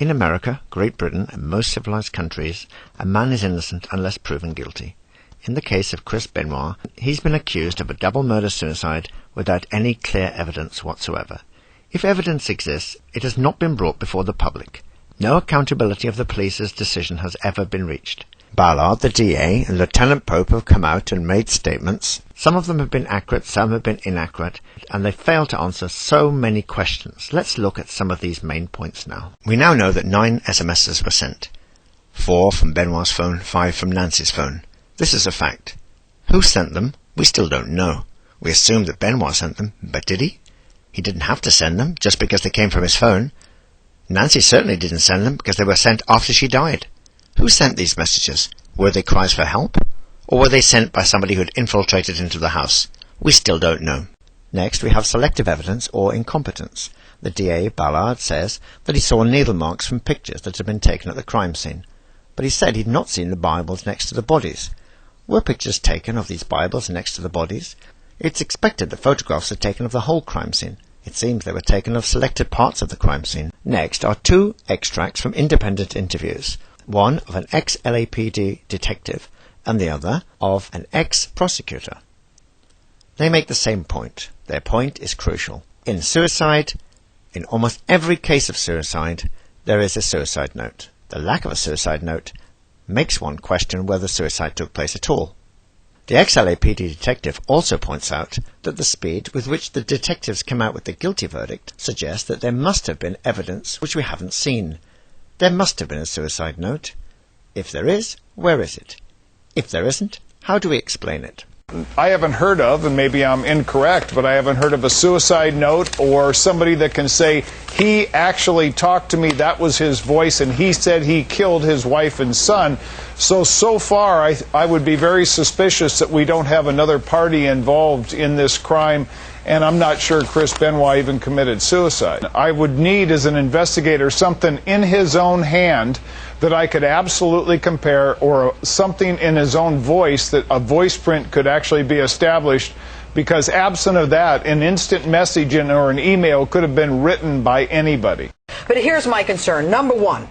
In America, Great Britain, and most civilized countries, a man is innocent unless proven guilty. In the case of Chris Benoit, he's been accused of a double murder-suicide without any clear evidence whatsoever. If evidence exists, it has not been brought before the public. No accountability of the police's decision has ever been reached. Ballard, the DA, and Lieutenant Pope have come out and made statements. Some of them have been accurate, some have been inaccurate, and they fail to answer so many questions. Let's look at some of these main points now. We now know that 9 SMSs were sent. 4 from Benoit's phone, 5 from Nancy's phone. This is a fact. Who sent them? We still don't know. We assume that Benoit sent them, but did he? He didn't have to send them just because they came from his phone. Nancy certainly didn't send them because they were sent after she died. Who sent these messages? Were they cries for help? Or were they sent by somebody who had infiltrated into the house? We still don't know. Next, we have selective evidence or incompetence. The DA, Ballard, says that he saw needle marks from pictures that had been taken at the crime scene. But he said he'd not seen the Bibles next to the bodies. Were pictures taken of these Bibles next to the bodies? It's expected that photographs are taken of the whole crime scene. It seems they were taken of selected parts of the crime scene. Next are 2 extracts from independent interviews. One of an ex-LAPD detective and the other of an ex-prosecutor. They make the same point. Their point is crucial. In suicide, in almost every case of suicide, there is a suicide note. The lack of a suicide note makes one question whether suicide took place at all. The ex-LAPD detective also points out that the speed with which the detectives come out with the guilty verdict suggests that there must have been evidence which we haven't seen. There must have been a suicide note. If there is, where is it? If there isn't, how do we explain it? I haven't heard of, and maybe I'm incorrect, but I haven't heard of a suicide note or somebody that can say, he actually talked to me, that was his voice, and he said he killed his wife and son. So far, I would be very suspicious that we don't have another party involved in this crime, and I'm not sure Chris Benoit even committed suicide. I would need, as an investigator, something in his own hand that I could absolutely compare, or something in his own voice, that a voice print could actually be established, because absent of that, an instant messaging or an email could have been written by anybody. But here's my concern. Number one,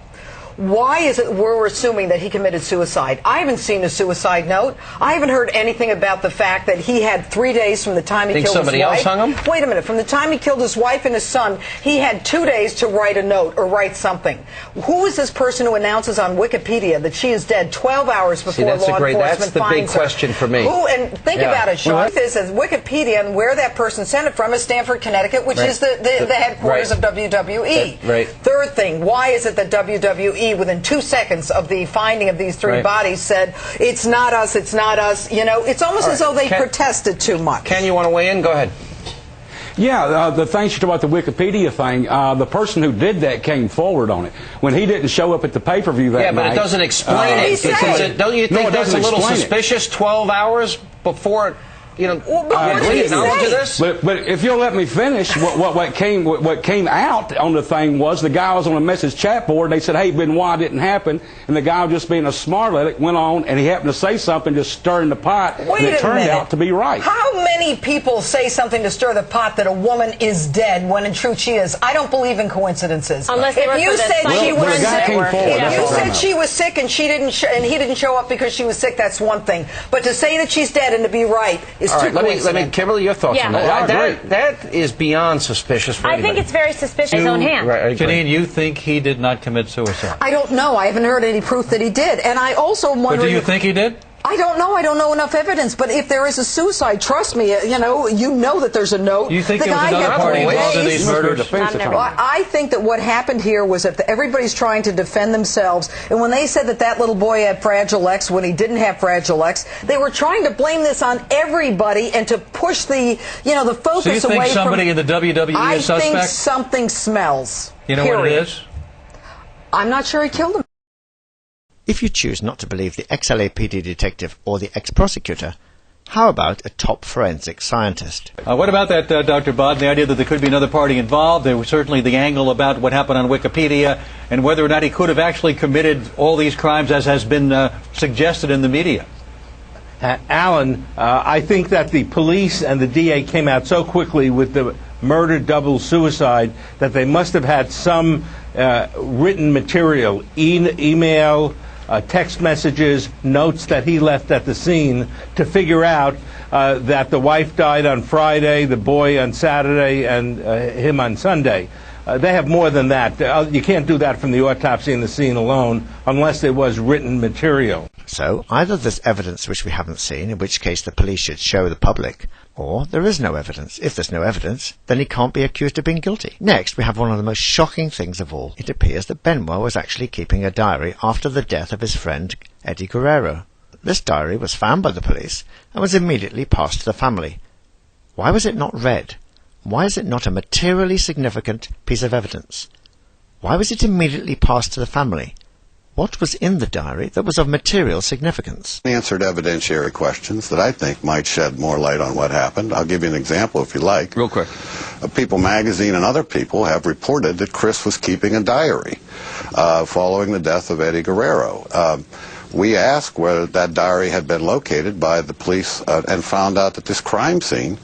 why is it we're assuming that he committed suicide? I haven't seen a suicide note. I haven't heard anything about the fact that he had 3 days from the time he killed his wife. Think somebody else hung him? Wait a minute. From the time he killed his wife and his son, he had 2 days to write a note or write something. Who is this person who announces on Wikipedia that she is dead 12 hours before law enforcement finds her? That's the big question for me. Who? And think about it, Sean. This is Wikipedia, and where that person sent it from is Stamford, Connecticut, which is the headquarters of WWE. Right. Third thing, why is it that WWE, within 2 seconds of the finding of these 3 bodies, said, it's not us, it's not us? You know, it's almost as though they protested too much. Ken, you want to weigh in? Go ahead. Yeah, the thing you talk about the Wikipedia thing, the person who did that came forward on it. When he didn't show up at the pay-per-view that night. Yeah, but it doesn't explain it. Don't you think that's a little suspicious? 12 hours before... You know, but if you'll let me finish, what came out on the thing was the guy was on a message chat board. They said, "Hey, Benoit didn't happen," and the guy, just being a smart aleck, went on and he happened to say something, just stirring the pot, and it turned out to be right. How many people say something to stir the pot that a woman is dead when in truth she is? I don't believe in coincidences. Unless if you said she was sick, if you said she was sick and she didn't, and he didn't show up because she was sick, that's one thing. But to say that she's dead and to be right is too coincidental. Let me, Kimberly, your thoughts on that. That is beyond suspicious for anybody. I think it's very suspicious in his own hand. Janine, you think he did not commit suicide? I don't know. I haven't heard any proof that he did. And I also wonder... But do you think he did? I don't know. I don't know enough evidence. But if there is a suicide, trust me, you know that there's a note. You think there was another party involved in these murders? I think that what happened here was that everybody's trying to defend themselves. And when they said that little boy had Fragile X when he didn't have Fragile X, they were trying to blame this on everybody and to push the focus away from... So you think somebody in the WWE is suspect? I think something smells. You know what it is? I'm not sure he killed him. If you choose not to believe the ex-LAPD detective or the ex-prosecutor, how about a top forensic scientist? What about that, Dr. Bod, the idea that there could be another party involved? There was certainly the angle about what happened on Wikipedia and whether or not he could have actually committed all these crimes as has been suggested in the media. Alan, I think that the police and the DA came out so quickly with the murder double suicide that they must have had some written material, email, text messages, notes that he left at the scene to figure out that the wife died on Friday, the boy on Saturday, and him on Sunday. They have more than that. You can't do that from the autopsy and the scene alone unless there was written material. So, either there's evidence which we haven't seen, in which case the police should show the public, or there is no evidence. If there's no evidence, then he can't be accused of being guilty. Next, we have one of the most shocking things of all. It appears that Benoit was actually keeping a diary after the death of his friend Eddie Guerrero. This diary was found by the police and was immediately passed to the family. Why was it not read? Why is it not a materially significant piece of evidence? Why was it immediately passed to the family? What was in the diary that was of material significance? Answered evidentiary questions that I think might shed more light on what happened. I'll give you an example if you like. Real quick. People magazine and other people have reported that Chris was keeping a diary following the death of Eddie Guerrero. We asked whether that diary had been located by the police and found out that this crime scene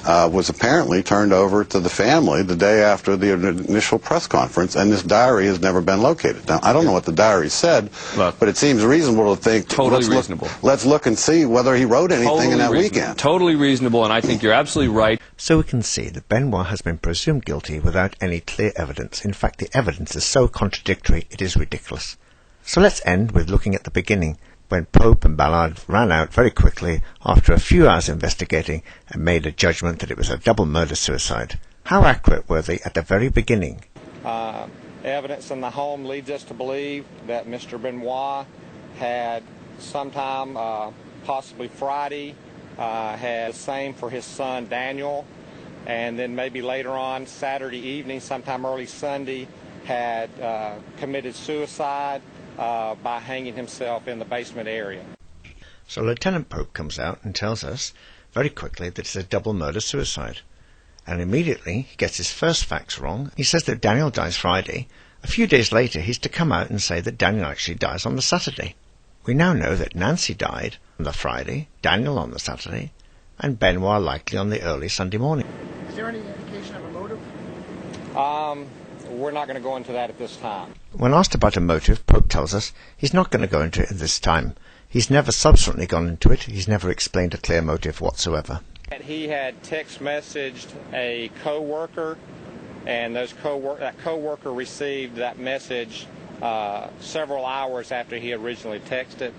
was apparently turned over to the family the day after the initial press conference, and this diary has never been located. Now, I don't know what the diary said, but it seems reasonable to think, let's look and see whether he wrote anything in that weekend. Totally reasonable, and I think you're absolutely right. So we can see that Benoit has been presumed guilty without any clear evidence. In fact, the evidence is so contradictory, it is ridiculous. So let's end with looking at the beginning, when Pope and Ballard ran out very quickly after a few hours investigating and made a judgment that it was a double murder-suicide. How accurate were they at the very beginning? Evidence in the home leads us to believe that Mr. Benoit had sometime, possibly Friday, had the same for his son Daniel, and then maybe later on Saturday evening, sometime early Sunday, had committed suicide by hanging himself in the basement area. So Lieutenant Pope comes out and tells us very quickly that it's a double murder-suicide. And immediately he gets his first facts wrong. He says that Daniel dies Friday. A few days later he's to come out and say that Daniel actually dies on the Saturday. We now know that Nancy died on the Friday, Daniel on the Saturday, and Benoit likely on the early Sunday morning. Is there any indication of a motive? We're not going to go into that at this time. When asked about a motive, Pope tells us he's not going to go into it at this time. He's never subsequently gone into it. He's never explained a clear motive whatsoever. He had text messaged a co-worker, and that co-worker received that message several hours after he originally texted.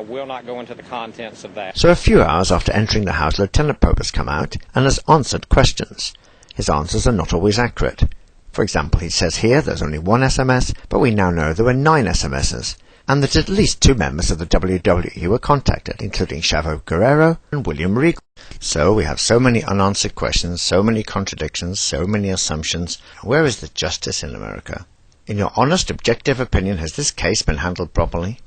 We'll not go into the contents of that. So a few hours after entering the house, Lieutenant Pope has come out and has answered questions. His answers are not always accurate. For example, he says here there's only one SMS, but we now know there were 9 SMSs, and that at least 2 members of the WWE were contacted, including Chavo Guerrero and William Regal. So we have so many unanswered questions, so many contradictions, so many assumptions. Where is the justice in America? In your honest, objective opinion, has this case been handled properly?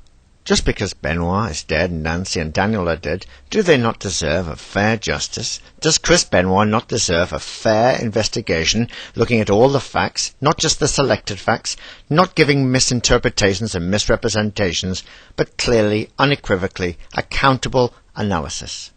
Just because Benoit is dead and Nancy and Daniel are dead, do they not deserve a fair justice? Does Chris Benoit not deserve a fair investigation, looking at all the facts, not just the selected facts, not giving misinterpretations and misrepresentations, but clearly, unequivocally, accountable analysis?